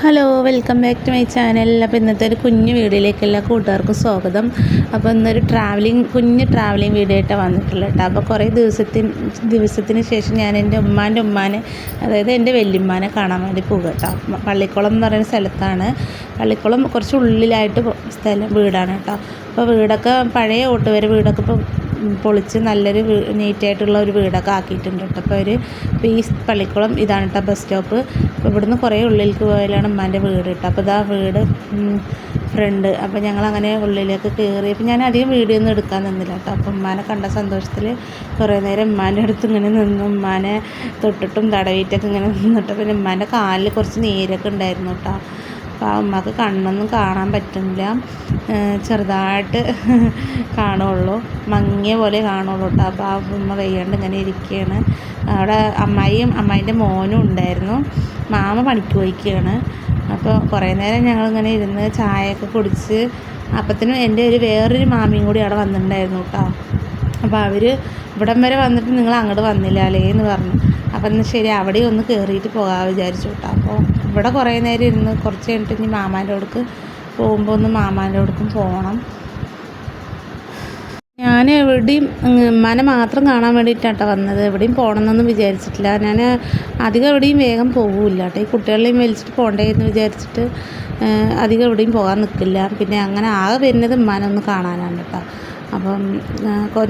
Hello, welcome back to my channel. അപ്പോൾ ഇന്നത്തെ ഒരു കുഞ്ഞു വീഡിയോയിലേക്ക് എല്ലാ കൂട്ടുകാർക്കും സ്വാഗതം. അപ്പോൾ ഇന്നൊരു കുഞ്ഞ് ട്രാവലിംഗ് വീഡിയോ ആയിട്ടാണ് വന്നിട്ടുള്ളത് കേട്ടോ. അപ്പോൾ കുറേ ദിവസത്തിന് ശേഷം ഞാൻ എൻ്റെ ഉമ്മാനെ, അതായത് എൻ്റെ വല്യമ്മാനെ കാണാൻ വേണ്ടി പോകുക കേട്ടോ. പള്ളിക്കുളം എന്ന് പറയുന്ന സ്ഥലത്താണ്. പള്ളിക്കുളം കുറച്ച് ഉള്ളിലായിട്ട് വീടാണ് കേട്ടോ. അപ്പോൾ വീടൊക്കെ പഴയ ഓട്ടുവരെ വീടൊക്കെ ഇപ്പോൾ പൊളിച്ച് നല്ലൊരു നീറ്റായിട്ടുള്ള ഒരു വീടൊക്കെ ആക്കിയിട്ടുണ്ട് കേട്ടോ. അപ്പോൾ ഈ പള്ളിക്കുളം ഇതാണ് കേട്ടോ ബസ് സ്റ്റോപ്പ്. അപ്പോൾ ഇവിടുന്ന് കുറേ ഉള്ളിലേക്ക് പോയാലാണ് ഉമ്മാൻ്റെ വീട് കേട്ടോ. അപ്പോൾ ഇതാ വീട് ഫ്രണ്ട്. അപ്പോൾ ഞങ്ങളങ്ങനെ ഉള്ളിലേക്ക് കയറി. അപ്പോൾ ഞാൻ അധികം വീഡിയോ ഒന്നും എടുക്കാൻ നിന്നില്ല കേട്ടോ. അപ്പോൾ ഉമ്മാനെ കണ്ട സന്തോഷത്തിൽ കുറേ നേരം ഉമ്മാൻ്റെ അടുത്ത് ഇങ്ങനെ നിന്നു. ഉമ്മാനെ തൊട്ടിട്ടും തടവിയിട്ടൊക്കെ ഇങ്ങനെ നിന്നിട്ട് പിന്നെ ഉമ്മാൻ്റെ കാലിൽ കുറച്ച് നീരൊക്കെ ഉണ്ടായിരുന്നു കേട്ടോ. അപ്പോൾ ആ ഉമ്മക്ക് കണ്ണൊന്നും കാണാൻ പറ്റുന്നില്ല, ചെറുതായിട്ട് കാണുള്ളൂ, മങ്ങിയ പോലെ കാണുള്ളൂ കേട്ടോ. അപ്പോൾ ആ ഉമ്മ വയ്യാണ്ട് ഇങ്ങനെ ഇരിക്കുകയാണ്. അവിടെ അമ്മായിൻ്റെ മോനും ഉണ്ടായിരുന്നു. മാമ പണിക്ക് പോയിക്കുകയാണ്. അപ്പോൾ കുറേ നേരം ഞങ്ങളിങ്ങനെ ഇരുന്ന് ചായയൊക്കെ കുടിച്ച്, അപ്പത്തിനും എൻ്റെ വേറൊരു മാമിയും കൂടി അവിടെ വന്നിട്ടുണ്ടായിരുന്നു കേട്ടോ. അപ്പോൾ അവർ ഇവിടം വരെ വന്നിട്ട് നിങ്ങൾ അങ്ങോട്ട് വന്നില്ല അല്ലേ എന്ന് പറഞ്ഞു. അപ്പം എന്നാൽ ശരി, അവിടെ ഒന്ന് കയറിയിട്ട് പോകാൻ വിചാരിച്ചു കേട്ടോ. അപ്പോൾ ഇവിടെ കുറേ നേരം ഇരുന്ന് കുറച്ച് കഴിഞ്ഞിട്ട് ഇനി മാമാൻ്റെ അടുക്ക് പോകുമ്പോൾ ഒന്ന് മാമാൻ്റെ അടുക്കും പോകണം. ഞാൻ എവിടെയും ഉമ്മാനെ മാത്രം കാണാൻ വേണ്ടിയിട്ടാണ് വന്നത്. എവിടെയും പോകണമെന്നൊന്നും വിചാരിച്ചിട്ടില്ല. ഞാൻ അധികം എവിടെയും വേഗം പോകില്ല കേട്ടോ. ഈ കുട്ടികളെയും വലിച്ചിട്ട് പോകണ്ടേ എന്ന് വിചാരിച്ചിട്ട് അധികം എവിടെയും പോകാൻ നിൽക്കില്ല. പിന്നെ അങ്ങനെ ആകെ വരുന്നത് ഉമ്മാനെ ഒന്ന് കാണാനാണ് കേട്ടോ. അപ്പം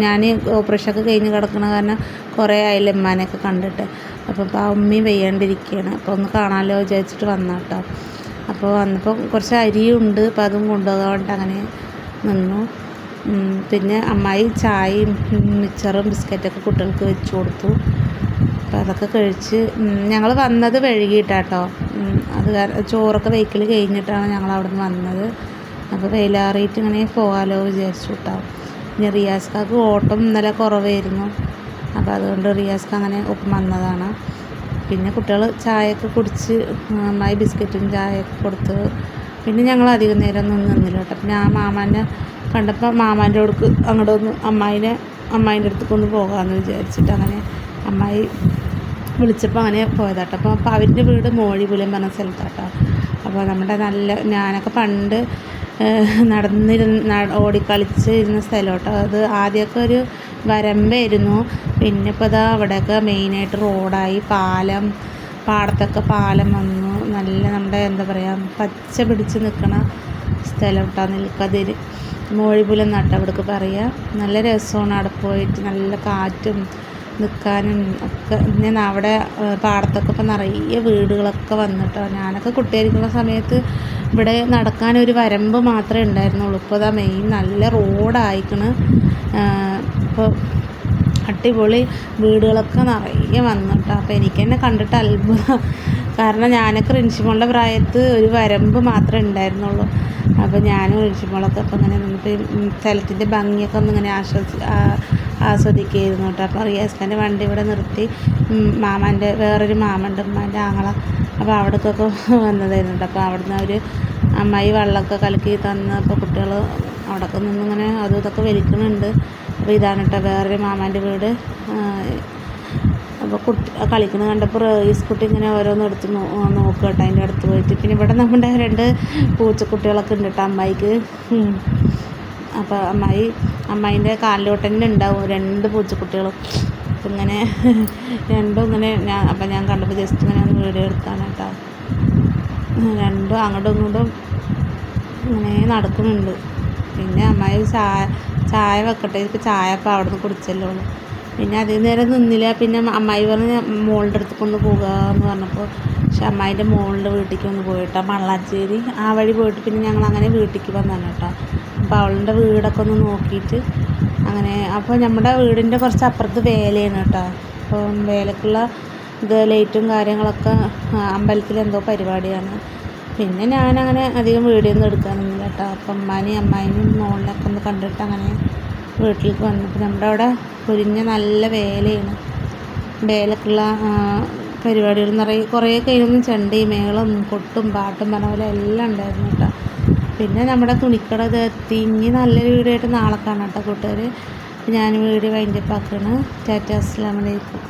ഞാൻ ഓപ്പറേഷനൊക്കെ കഴിഞ്ഞ് കിടക്കണ കാരണം കുറേ ആയില്ല ഉമ്മാനെയൊക്കെ കണ്ടിട്ട്. അപ്പോൾ ആ ഉമ്മയും വെയ്യാണ്ടിരിക്കുകയാണ്. അപ്പോൾ ഒന്ന് കാണാമല്ലോ വിചാരിച്ചിട്ട് വന്ന കേട്ടോ. അപ്പോൾ വന്നപ്പോൾ കുറച്ച് അരിയുണ്ട്, അപ്പോൾ അതും കൊണ്ടുപോകാൻ വേണ്ടി അങ്ങനെ നിന്നു. പിന്നെ അമ്മായി ചായയും മിച്ചറും ബിസ്ക്കറ്റൊക്കെ കുട്ടികൾക്ക് വെച്ച് കൊടുത്തു. അപ്പോൾ അതൊക്കെ കഴിച്ച് ഞങ്ങൾ വന്നത് വൈകിട്ടാട്ടോ. അത് ചോറൊക്കെ വെയ്ക്കൽ കഴിഞ്ഞിട്ടാണ് ഞങ്ങൾ അവിടെ നിന്ന് വന്നത്. അപ്പോൾ വെയിലാറിയിട്ട് ഇങ്ങനെ പോകാമല്ലോ വിചാരിച്ചു കേട്ടോ. പിന്നെ റിയാസ്ക്കാക്ക് ഓട്ടം ഇന്നലെ കുറവായിരുന്നു. അപ്പോൾ അതുകൊണ്ട് റിയാസ്ക്ക് അങ്ങനെ ഒപ്പം വന്നതാണ്. പിന്നെ കുട്ടികൾ ചായയൊക്കെ കുടിച്ച് അമ്മായി ബിസ്ക്കറ്റും ചായയൊക്കെ കൊടുത്ത് പിന്നെ ഞങ്ങൾ അധികം നേരം ഒന്നും നിന്നില്ല കേട്ടോ. പിന്നെ ആ മാമാനെ കണ്ടപ്പോൾ മാമാൻ്റെ അടുക്ക് അങ്ങോട്ട് ഒന്ന് അമ്മായിൻ്റെ അടുത്തേക്ക് ഒന്ന് പോകാമെന്ന് വിചാരിച്ചിട്ട് അങ്ങനെ അമ്മായി വിളിച്ചപ്പോൾ അങ്ങനെ പോയതാട്ടോ. അപ്പോൾ അവരുടെ വീട് മോഴിപുലം പറഞ്ഞ സ്ഥലത്താട്ടോ. അപ്പോൾ ഞാനൊക്കെ പണ്ട് ഓടിക്കളിച്ച് ഇരുന്ന സ്ഥലം കേട്ടോ. അത് ആദ്യമൊക്കെ ഒരു വരമ്പായിരുന്നു. പിന്നെ ഇപ്പോൾ ഇതാ അവിടെയൊക്കെ മെയിനായിട്ട് റോഡായി, പാടത്തൊക്കെ പാലം വന്നു. നല്ല നമ്മുടെ എന്താ പറയുക പച്ച പിടിച്ച് നിൽക്കണ സ്ഥലം കേട്ടോ. നെൽക്കതിര് മോഴിപുലം നട്ട അവിടേക്ക് പറയുക. നല്ല രസമാണ് അവിടെ പോയിട്ട്, നല്ല കാറ്റും നിൽക്കാനും ഒക്കെ. പിന്നെ അവിടെ പാടത്തൊക്കെ ഇപ്പോൾ നിറയെ വീടുകളൊക്കെ വന്നിട്ടോ. ഞാനൊക്കെ കുട്ടിയായിരിക്കുന്ന സമയത്ത് ഇവിടെ നടക്കാനൊരു വരമ്പ് മാത്രമേ ഉണ്ടായിരുന്നുള്ളൂ. ഇപ്പോൾ അതാ മെയിൻ നല്ല റോഡായിക്കണ്. ഇപ്പോൾ അടിപൊളി വീടുകളൊക്കെ നിറയെ വന്നിട്ടോ. അപ്പോൾ എനിക്ക് തന്നെ കണ്ടിട്ട് അത്ഭുതം. കാരണം ഞാനൊക്കെ റിൻഷിമോളുടെ പ്രായത്ത് ഒരു വരമ്പ് മാത്രമേ ഉണ്ടായിരുന്നുള്ളൂ. അപ്പോൾ ഞാനും റിൻഷിമോളൊക്കെ അപ്പോൾ ഇങ്ങനെ നിന്നിട്ട് സ്ഥലത്തിൻ്റെ ഭംഗിയൊക്കെ ഒന്നിങ്ങനെ ആസ്വദിക്കുകയായിരുന്നു കേട്ടോ. അപ്പോൾ റിയാസ്ഖാൻ്റെ വണ്ടി ഇവിടെ നിർത്തി വേറൊരു മാമൻ്റെ ഉമ്മാൻ്റെ ആങ്ങള, അപ്പോൾ അവിടേക്കൊക്കെ വന്നതായിരുന്നു കേട്ടോ. അപ്പോൾ അവിടുന്ന് അവർ അമ്മായി വെള്ളമൊക്കെ കലക്കി തന്ന് അപ്പോൾ കുട്ടികൾ അവിടെയൊക്കെ നിന്നിങ്ങനെ അതും ഇതൊക്കെ വലിക്കുന്നുണ്ട്. അപ്പോൾ ഇതാണ് കേട്ടോ വേറൊരു മാമാൻ്റെ വീട്. അപ്പോൾ കളിക്കുന്നത് കണ്ടപ്പോൾ ഈ കുട്ടി ഇങ്ങനെ ഓരോന്നും എടുത്ത് നോക്കുക കേട്ടോ അതിൻ്റെ അടുത്ത് പോയിട്ട്. പിന്നെ ഇവിടെ നമ്മുടെ 2 പൂച്ചക്കുട്ടികളൊക്കെ ഉണ്ട് കേട്ടോ അമ്മായിക്ക്. അപ്പോൾ അമ്മായിൻ്റെ കാലിലോട്ട് തന്നെ ഉണ്ടാവും 2 പൂച്ചക്കുട്ടികളും. അപ്പം ഇങ്ങനെ രണ്ടും ഇങ്ങനെ ഞാൻ കണ്ടപ്പോൾ ജസ്റ്റ് ഇങ്ങനെ ഒന്ന് വീഡിയോ എടുത്താണ് കേട്ടോ. രണ്ടും അങ്ങോട്ടും ഇങ്ങോട്ടും ഇങ്ങനെ നടക്കുന്നുണ്ട്. പിന്നെ അമ്മായി ചായ വെക്കട്ടെ, ഇപ്പോൾ ചായ അപ്പോൾ അവിടെ നിന്ന് കുടിച്ചല്ലോ. പിന്നെ അധികം നേരം നിന്നില്ല. പിന്നെ അമ്മായി പറഞ്ഞ് മോളുടെ അടുത്തേക്ക് ഒന്ന് പോകുകയെന്ന് പറഞ്ഞപ്പോൾ പക്ഷെ അമ്മായിൻ്റെ മോളുടെ വീട്ടിലേക്ക് ഒന്ന് പോയിട്ടോ, മള്ളാച്ചേരി ആ വഴി പോയിട്ട് പിന്നെ ഞങ്ങൾ അങ്ങനെ വീട്ടിലേക്ക് വന്നതാണ് കേട്ടോ. അപ്പോൾ അവളുടെ വീടൊക്കെ ഒന്ന് നോക്കിയിട്ട് അങ്ങനെ. അപ്പോൾ നമ്മുടെ വീടിൻ്റെ കുറച്ച് അപ്പുറത്ത് വേലയാണ് കേട്ടോ. അപ്പോൾ വേലക്കുള്ള ലൈറ്റും കാര്യങ്ങളൊക്കെ അമ്പലത്തിൽ എന്തോ പരിപാടിയാണ്. പിന്നെ ഞാനങ്ങനെ അധികം വീഡിയോ ഒന്നും എടുക്കാനൊന്നുമില്ല കേട്ടോ. അപ്പം അമ്മായിനും മോളിനൊക്കെ ഒന്ന് കണ്ടിട്ട് അങ്ങനെ വീട്ടിലേക്ക് വന്നപ്പോൾ നമ്മുടെ അവിടെ പൊരിഞ്ഞ നല്ല വേലയാണ്. വേലക്കുള്ള പരിപാടികൾ നിറയെ കുറേ കഴിഞ്ഞൊന്നും ചെണ്ടയും മേളം കൊട്ടും പാട്ടും പറഞ്ഞ പോലെ എല്ലാം ഉണ്ടായിരുന്നു കേട്ടോ. പിന്നെ നമ്മുടെ തുണിക്കട എത്തി. ഇനി നല്ലൊരു വീഡിയോ ആയിട്ട് നാളെ കാണാം കേട്ടോ കൂട്ടുകാർ. ഞാൻ വീഡിയോ വൈൻഡപ്പ് ആക്കുകയാണ്. ടാറ്റാ, അസ്സലാമു അലൈക്കും.